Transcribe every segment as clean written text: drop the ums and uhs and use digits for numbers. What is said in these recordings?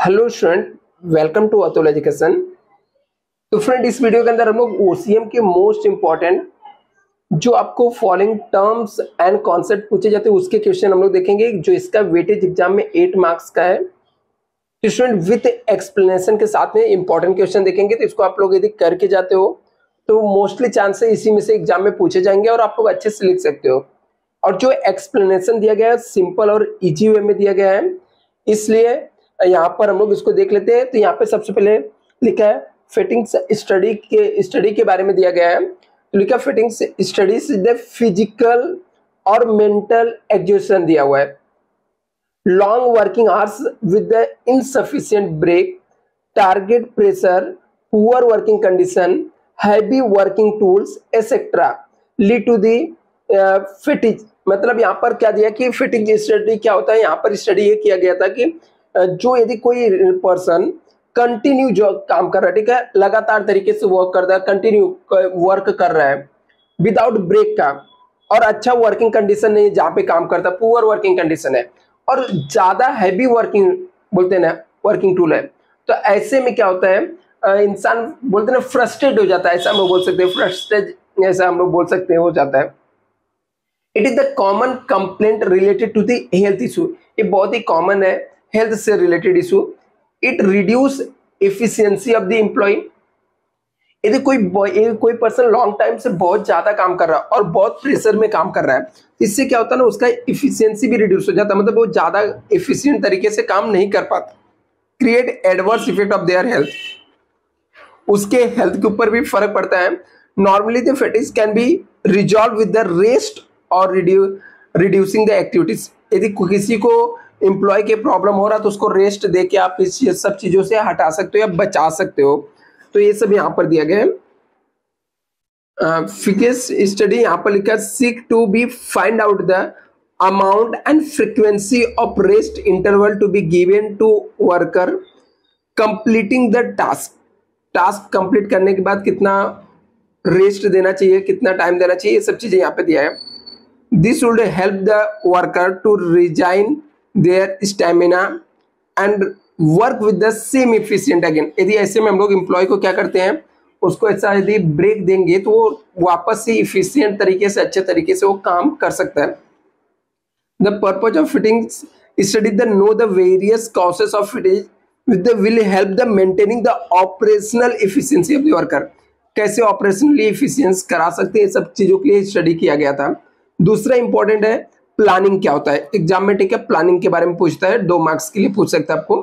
Hello student, welcome to Atul education. तो friend, इस video के अंदर हम लोग ओसीएम के मोस्ट इंपॉर्टेंट जो आपको फॉलोइंग टर्म्स एंड कॉन्सेप्ट पूछे जाते हैं उसके क्वेश्चन हम लोग देखेंगे, जो इसका वेटेज एग्जाम में 8 मार्क्स का है। तो स्टूडेंट विथ एक्सप्लेनेशन के साथ में इंपॉर्टेंट क्वेश्चन देखेंगे। तो इसको आप लोग यदि करके जाते हो तो मोस्टली चांस है इसी में से एग्जाम में पूछे जाएंगे और आप लोग अच्छे से लिख सकते हो। और जो एक्सप्लेनेशन दिया गया है सिंपल और इजी वे में दिया गया है, इसलिए यहाँ पर हम लोग इसको देख लेते हैं। तो यहाँ पे सबसे पहले लिखा है फिटिंग्स स्टडी के बारे में दिया गया है। तो लिखा फिटिंग्स स्टडीज द फिजिकल और मेंटल एग्जॉशन दिया हुआ है। Long working hours with the insufficient break, target pressure, poor working condition, heavy working tools etcetera lead to the fitting. मतलब यहाँ पर क्या दिया कि फिटिंग स्टडी क्या होता है। यहाँ पर स्टडी ये किया गया था कि जो यदि कोई पर्सन कंटिन्यू जो काम कर रहा है, ठीक है, लगातार तरीके से वर्क करता है, कंटिन्यू वर्क कर रहा है विदाउट ब्रेक का, और अच्छा वर्किंग कंडीशन नहीं जहाँ पे काम करता है, पुअर वर्किंग कंडीशन है, और ज्यादा हैवी वर्किंग बोलते हैं ना वर्किंग टूल है, तो ऐसे में क्या होता है इंसान बोलते हैं ना फ्रस्ट्रेट हो जाता है। ऐसा हम लोग बोल सकते हैं, फ्रस्ट्रेट ऐसा हम लोग बोल सकते हैं हो जाता है। It is the common complaint related to the health issue. ये बहुत ही कॉमन है हेल्थ से related issue. It reduce efficiency of the employ. यदि कोई पर्सन लॉन्ग टाइम से बहुत ज्यादा काम कर रहा है और बहुत प्रेशर में काम कर रहा है, इससे क्या होता है ना उसका एफिशिएंसी भी रिड्यूस हो जाता है, मतलब वो ज्यादा एफिशिएंट तरीके से काम नहीं कर पाता। Create adverse effect of their health, उसके हेल्थ के ऊपर भी फर्क पड़ता है। Normally the fatigue can be resolve with the rest और रिड्यूसिंग द एक्टिविटीज। यदि किसी को एम्प्लॉय के प्रॉब्लम हो रहा है तो उसको रेस्ट दे के आप इस सब चीजों से हटा सकते हो या बचा सकते हो। तो ये सब यहाँ पर दिया गया है। फिकेस स्टडी यहाँ पर लिखा seek to be find out the amount and frequency of rest interval to be given to worker completing the task complete करने के बाद कितना रेस्ट देना चाहिए, कितना टाइम देना चाहिए, ये सब चीजें यहाँ पे दिया है। This would help the worker to regain their stamina and work with the same efficient again. यदि ऐसे में हम लोग एम्प्लॉय को क्या करते हैं, उसको ऐसा यदि ब्रेक देंगे तो वो वापस से इफिशिएंट तरीके से अच्छे तरीके से वो काम कर सकता है। The purpose of fitting study the know the various causes of fitting with the will help the maintaining the operational efficiency of the worker. कैसे ऑपरेशनली एफिशिएंस करा सकते हैं, सब चीजों के लिए स्टडी किया गया था। दूसरा इंपॉर्टेंट है प्लानिंग क्या होता है एग्जाम में, ठीक है, प्लानिंग के बारे में पूछता है, 2 मार्क्स के लिए पूछ सकता है आपको।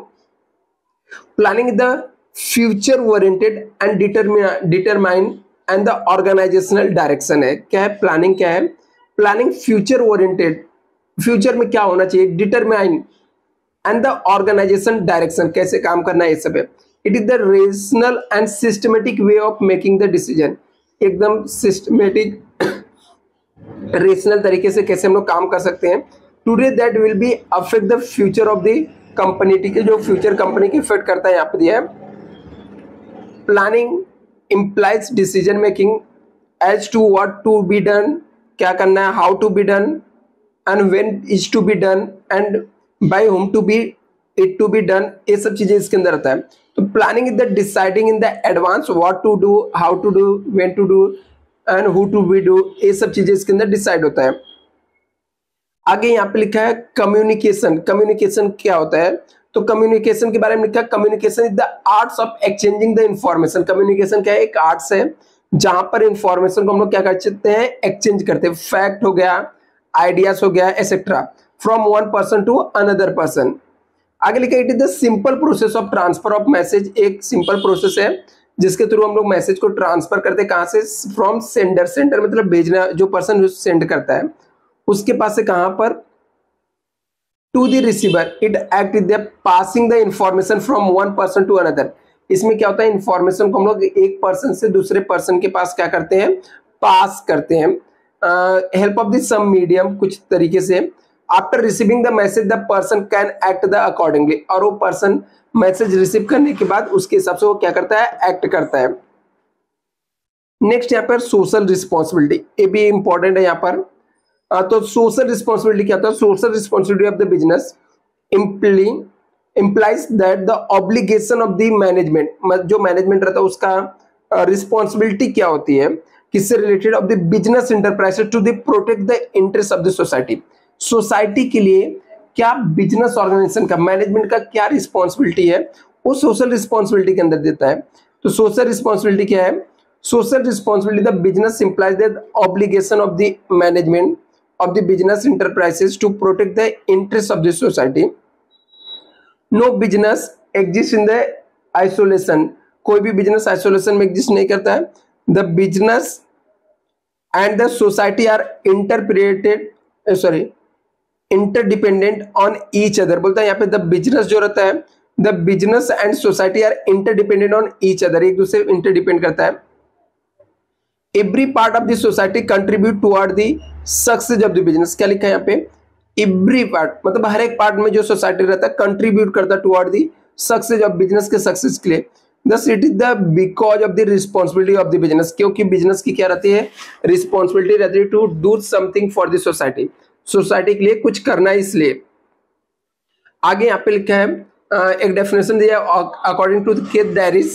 Planning the future oriented and determine and the organizational direction है। क्या है प्लानिंग, क्या है प्लानिंग? फ्यूचर ओरिएंटेड, फ्यूचर में क्या होना चाहिए, determine and the organization direction, कैसे काम करना है, ये सब है। It is the rational and systematic way of making the decision. एकदम सिस्टमेटिक रेशनल तरीके से कैसे हम लोग काम कर सकते हैं। Today that will be affect the future of the company, ठीक है, जो फ्यूचर कंपनी की इफेक्ट करता है यहाँ पे दिया है। Planning implies decision making as to what to be done, क्या करना है, how to be done and when is to be done and by whom to be it to be done, ये सब चीजें इसके अंदर आता है। तो planning is the deciding in the advance what to do, how to do, when to do and who to be do, ये सब चीजें इसके अंदर डिसाइड होता है। आगे यहाँ पे लिखा है कम्युनिकेशन। कम्युनिकेशन क्या होता है, तो कम्युनिकेशन के बारे में लिखा है communication is the arts of exchanging the information. Communication क्या है, एक आर्ट्स है जहां पर इंफॉर्मेशन को हम लोग क्या कर सकते हैं, एक्सचेंज करते हैं। फैक्ट हो गया, आइडियाज हो गया, etcetera, from one person to another person. आगे लिखा है it is the simple process of transfer of message. एक सिंपल प्रोसेस है जिसके थ्रू हम लोग मैसेज को ट्रांसफर करते हैं, कहां से, फ्रॉम सेंडर। सेंडर मतलब भेजना, जो पर्सन सेंड करता है उसके पास से कहां पर, to the receiver. It act is the passing the information from one person to another. इसमें क्या होता है, इंफॉर्मेशन को हम लोग एक पर्सन से दूसरे पर्सन के पास क्या करते हैं, पास करते हैं। Help of the some medium, कुछ तरीके से। After receiving the message the person can act the accordingly, और वो पर्सन मैसेज रिसीव करने के बाद उसके हिसाब से वो क्या करता है, एक्ट करता है। नेक्स्ट यहाँ पर सोशल रिस्पॉन्सिबिलिटी, ये भी इंपॉर्टेंट है यहाँ पर। तो सोशल रिस्पॉन्सिबिलिटी क्या होता है, social responsibility of the business imply implies that the obligation of the management, जो मैनेजमेंट रहता है उसका रिस्पॉन्सिबिलिटी क्या होती है, किससे related, of the business enterprises to the protect the interest of the society. Society के लिए क्या बिजनेस ऑर्गेनाइजेशन का, मैनेजमेंट का क्या रिस्पॉन्सिबिलिटी है, वो सोशल रिस्पॉन्सिबिलिटी के अंदर देता है। तो सोशल रिस्पॉन्सिबिलिटी क्या है, social responsibility the business implies the obligation of the management of the business enterprises to protect the interest of the society. No business exist in the isolation, कोई भी business isolation में exist नहीं करता है। The business and the society are interdependent on each other. बोलता है यहाँ पे द बिजनेस जो रहता है, the business and society are interdependent on each other, एक दूसरे इंटरडिपेंड करता है। Every part of the society contribute toward the success of the business. क्या लिखा है यहाँ पे, एवरी पार्ट, मतलब हर एक पार्ट में जो सोसाइटी रहता है कंट्रीब्यूट करता है toward the success of business के सक्सेस के लिए। Thus it is the because of the responsibility of the business, क्योंकि बिजनेस की क्या रहती है, रिस्पॉन्सिबिलिटी रहती है to do something for the society, society के लिए कुछ करना है। इसलिए आगे यहाँ पे लिखा है एक डेफिनेशन दिया according to Keith Davis,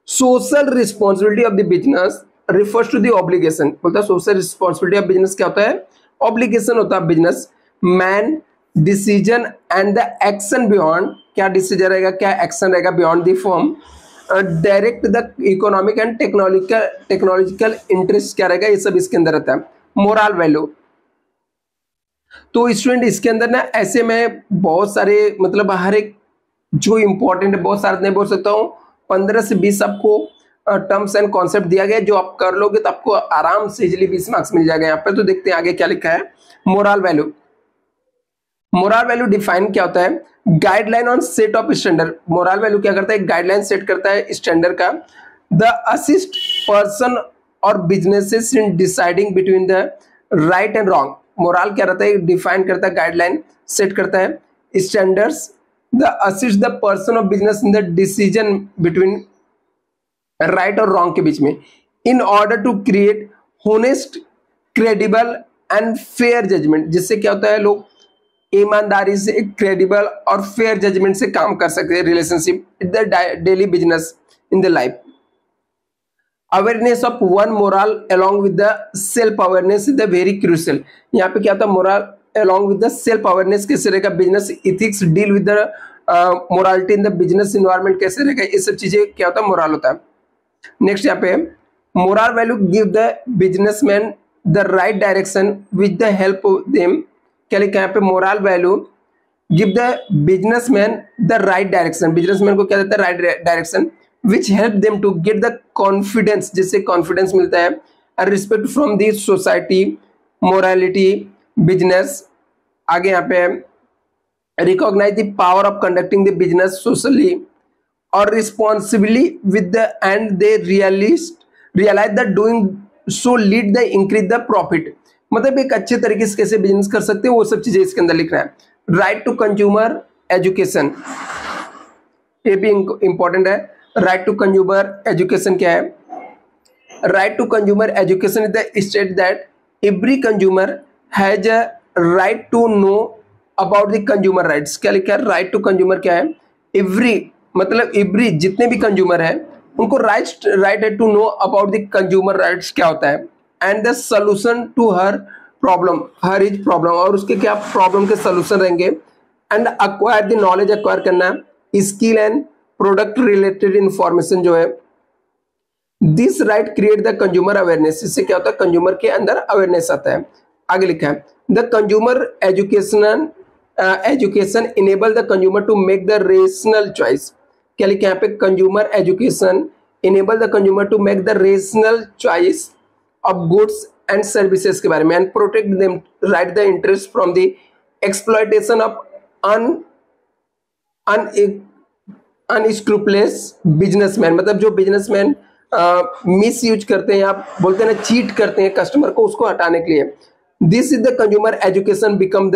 social responsibility of the business refers to the obligation. बोलता है सोशल रिस्पॉन्सिबिलिटी ऑफ बिजनेस क्या होता है, ऑब्लिगेशन होता है business man decision and the action beyond, क्या डिसीजन रहेगा, क्या एक्शन रहेगा beyond the firm, direct the economic and technological interest क्या रहेगा, ये सब इसके अंदर रहता है। मोरल वैल्यू, तो स्टूडेंट इसके अंदर ना ऐसे में बहुत सारे, मतलब हर एक जो इंपॉर्टेंट है, बहुत सारे नहीं बोल सकता हूँ, 15 से 20 आपको टर्म्स एंड कॉन्सेप्ट दिया गया, जो आप कर लोगे तो आपको आराम से इजिली 20 मार्क्स मिल जाएगा यहाँ पे। तो देखते हैं आगे क्या लिखा है। Moral value, moral value define क्या होता है, guideline on set of standard. Moral value क्या करता है, गाइडलाइन सेट करता है स्टैंडर्ड का। द असिस्ट पर्सन और businesses in deciding between the right and wrong. Moral क्या रहता है, डिफाइन करता है, गाइडलाइन सेट करता है, standards. The assist the person of business in the decision between right और रॉन्ग के बीच में, in order to create honest, credible and fair judgment, जिससे क्या होता है लोग ईमानदारी से, क्रेडिबल और फेयर जजमेंट से काम कर सकते हैं relationship in the daily business in the life. Awareness of one moral along with the self awareness is the very crucial. यहाँ पे क्या होता है, moral along with the self awareness कैसे रहेगा, business ethics deal with the morality in the business environment कैसे रहेगा, ये सब चीजें क्या होता है, मोरल होता है। नेक्स्ट यहाँ पे moral value give the businessman the right direction with the help of them. क्या लिखा है यहाँ पे, moral value give the businessman the right direction, businessman को क्या देता है, right direction, which help them to get the confidence, जिससे कॉन्फिडेंस मिलता है, and respect from the society, morality, business. आगे यहाँ पे recognize the power of conducting the business socially और responsibly with the end they realize the doing so lead the increase the profit. मतलब एक अच्छे तरीके से कैसे बिजनेस कर सकते हैं, वो सब चीजें इसके अंदर लिख रहा है। राइट टू कंज्यूमर एजुकेशन, ये भी इंपॉर्टेंट है। राइट टू कंज्यूमर एजुकेशन क्या है, right to consumer education is the state that every consumer has a right to know about the consumer rights. क्या लिखा है, राइट टू कंज्यूमर क्या है, एवरी मतलब एवरी जितने भी कंज्यूमर है उनको राइट है to know about the consumer rights क्या होता है, एंड द सोल्यूशन टू हर प्रॉब्लम, हर इज प्रॉब्लम, और उसके क्या प्रॉब्लम के सोल्यूशन रहेंगे। And acquire the knowledge, acquire करना, skill and product related information जो है। This right create the consumer awareness, इससे क्या होता है, कंज्यूमर के अंदर अवेयरनेस आता है। आगे लिखा है the consumer education enable the consumer to make the rational choice. क्या लिखा है यहाँ पे, consumer education enable the consumer to make the rational choice of goods and services के बारे में, and protect them, right the interest from the exploitation of unscrupulous businessman. मतलब जो बिजनेसमैन मिस यूज करते हैं, आप बोलते हैं ना, चीट करते हैं कस्टमर को, उसको हटाने के लिए। This is the consumer education become the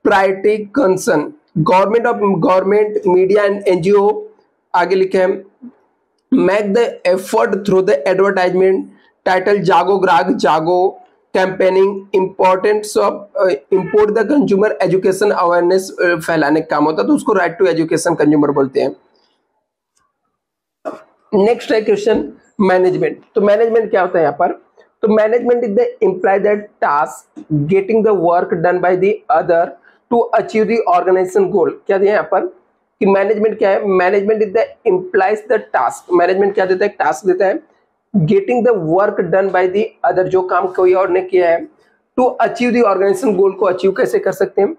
priority concern government media and NGO. आगे लिखे हैं make the effort through the advertisement title जागो ग्राहक जागो campaigning, importance of import the consumer education awareness फैलाने का काम होता है, तो उसको राइट टू एजुकेशन कंज्यूमर बोलते हैं। नेक्स्ट है क्वेश्चन मैनेजमेंट। तो मैनेजमेंट क्या होता है यहाँ पर? तो management is the imply that task getting the work done by the other to achieve the organisation goal. क्या दिया यहाँ पर कि मैनेजमेंट क्या है? Management is the implies the task. Management क्या देता है? टास्क देता है। Getting the work done by the other, जो काम कोई और ने किया है, to achieve the organisation goal को अचीव कैसे कर सकते हैं?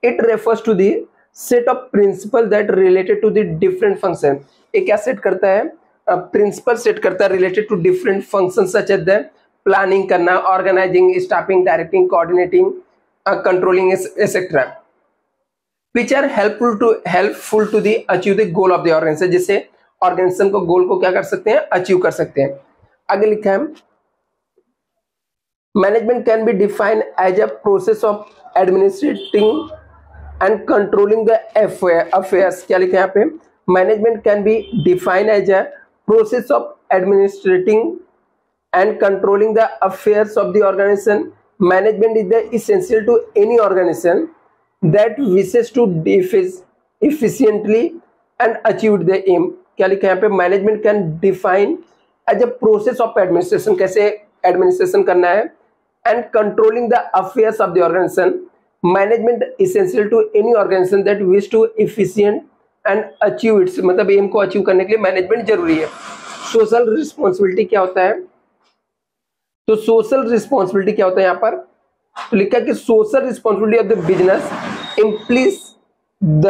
It refers to the set of principle that related to the different function. ये क्या सेट करता है? प्रिंसिपल सेट करता है related to different function such as the planning करना, organising, staffing, directing, coordinating, controlling etcetera, which are helpful to the achieve the goal of the organization, जिससे organisation को गोल को क्या कर सकते हैं? अचीव कर सकते हैं। आगे लिखा है management can be defined as a process of administrating and controlling the affairs. क्या लिखा है यहाँ पे? Management can be defined as a process of administrating and controlling the affairs of the organization. Management is the essential to any organization that wishes to efficiently and achieve the aim. क्या लिखा है यहाँ पे? Management can define as a process of administration, कैसे administration करना है, and controlling the affairs of the organization. Management essential to any organization that wish to efficient and achieve its, मतलब aim को अचीव करने के लिए मैनेजमेंट जरूरी है। सोशल रिस्पॉन्सिबिलिटी क्या होता है? तो सोशल रिस्पॉन्सिबिलिटी क्या होता है यहाँ पर? तो लिखा है कि social responsibility of the business implies the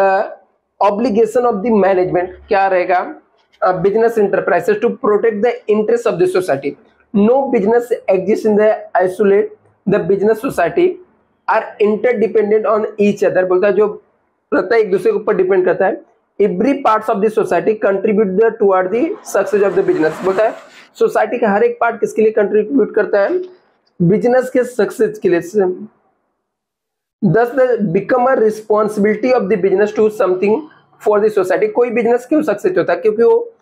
obligation of the management. क्या रहेगा? Business enterprises to protect the interest of the society. No business exist in the isolate, the business society are interdependent on each other. बोलता है जो रहता है एक दूसरे के ऊपर डिपेंड करता है। Every parts of the society contribute toward the success of the business. बोलता है सोसाइटी का हर एक पार्ट किसके लिए कंट्रीब्यूट करता है? बिजनेस के सक्सेस के लिए। Thus the become a responsibility of the business to something for the society। कोई बिजनेस क्यों सक्सेस होता है? क्योंकि वो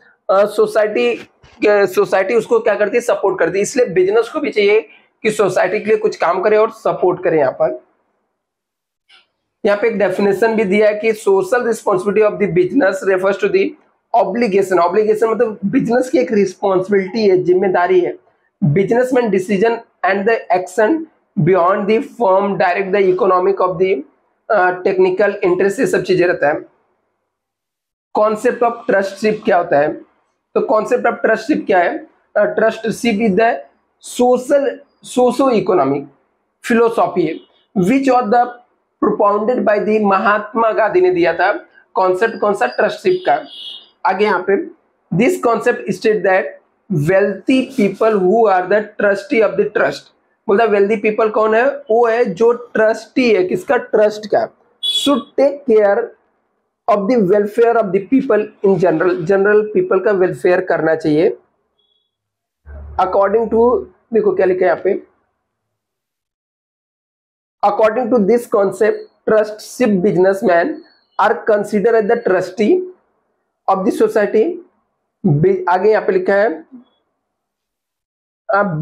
सोसाइटी उसको क्या करती है? सपोर्ट करती है। इसलिए बिजनेस को भी चाहिए कि सोसाइटी के लिए कुछ काम करे और सपोर्ट करे। यहाँ पे एक डेफिनेशन भी दिया है कि social responsibility of the business refers to the obligation. Obligation मतलब बिजनेस की एक रिस्पॉन्सिबिलिटी है, जिम्मेदारी है। Businessman decision and the action beyond the firm direct the economic of the technical interest, ये सब चीजें रहता है। कॉन्सेप्ट ऑफ ट्रस्टशिप क्या होता है? तो कॉन्सेप्ट ऑफ ट्रस्टशिप क्या है? Trusteeship is the socio economic philosophy which of the propounded by the Mahatma Gandhi ने दिया था। कॉन्सेप्ट कौन सा? ट्रस्टशिप का। आगे यहाँ पे this concept state that wealthy people who are the trustee of the trust. बोलता वेल्थी पीपल कौन है? वो है जो ट्रस्टी है, किसका? ट्रस्ट का। Should take care of the welfare of the people in general. General people का वेलफेयर करना चाहिए। अकॉर्डिंग टू, देखो क्या लिखा है यहाँ पे, according to this concept trusteeship businessman are consider as the trustee of the society. आगे यहाँ पे लिखा है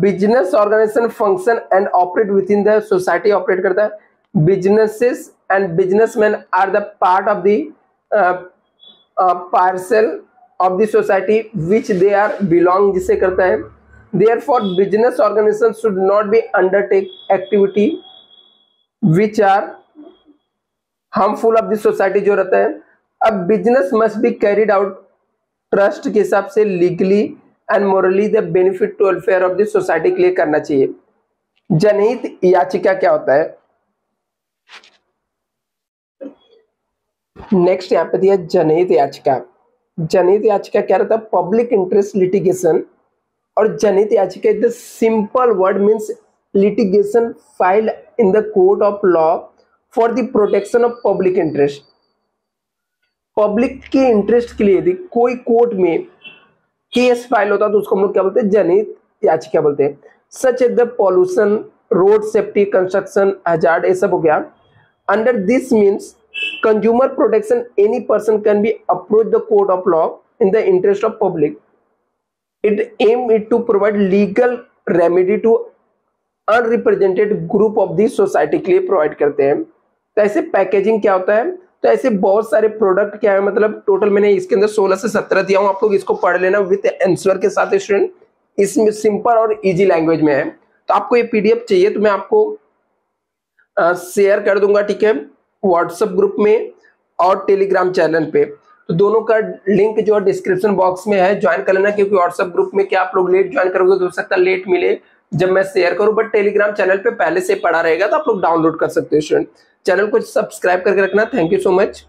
business organization function and operate with in the society. Operate करता है। Businesses and businessman are the part of the parcel of the society which they are belong, जिससे करता है। Therefore business organization should not be undertake activity which are harmful of the society, जो रहता है। अब business must be carried out trust के हिसाब से legally and morally the benefit to welfare of the society के लिए करना चाहिए। जनहित याचिका क्या होता है? नेक्स्ट यहाँ पे दिया जनहित याचिका। जनहित याचिका क्या रहता है? Public interest litigation. और जनहित याचिका is the simple word means litigation filed in the court of law for the protection of public interest. Public के इंटरेस्ट के लिए यदि कोई कोर्ट में केस फाइल होता है तो उसको हम लोग क्या बोलते हैं? जनहित याचिका बोलते हैं। Such as the pollution, road safety, construction hazard, ये सब हो गया। Under this means consumer protection, any person can be approach the court of law in the interest of public. It aim it to provide legal remedy to unrepresented group of the society के लिए provide करते हैं। तो ऐसे packaging क्या होता है, तो ऐसे बहुत सारे प्रोडक्ट क्या है, मतलब टोटल मैंने इसके अंदर 16 से 17 दिया हूं, आप लोग इसको पढ़ लेना विद आंसर के साथ स्टूडेंट। इसमें सिंपल और इजी लैंग्वेज में है। तो आपको ये पीडीएफ चाहिए तो मैं आपको शेयर कर दूंगा, ठीक है, व्हाट्सएप ग्रुप में और टेलीग्राम चैनल पे। तो दोनों का लिंक जो है डिस्क्रिप्शन बॉक्स में है, ज्वाइन कर लेना, क्योंकि व्हाट्सएप ग्रुप में क्या आप लोग लेट ज्वाइन करोगे तो हो सकता है लेट मिले जब मैं शेयर करूं, बट टेलीग्राम चैनल पे पहले से पड़ा रहेगा तो आप लोग डाउनलोड कर सकते हो स्टूडेंट। चैनल को सब्सक्राइब करके रखना। Thank you so much.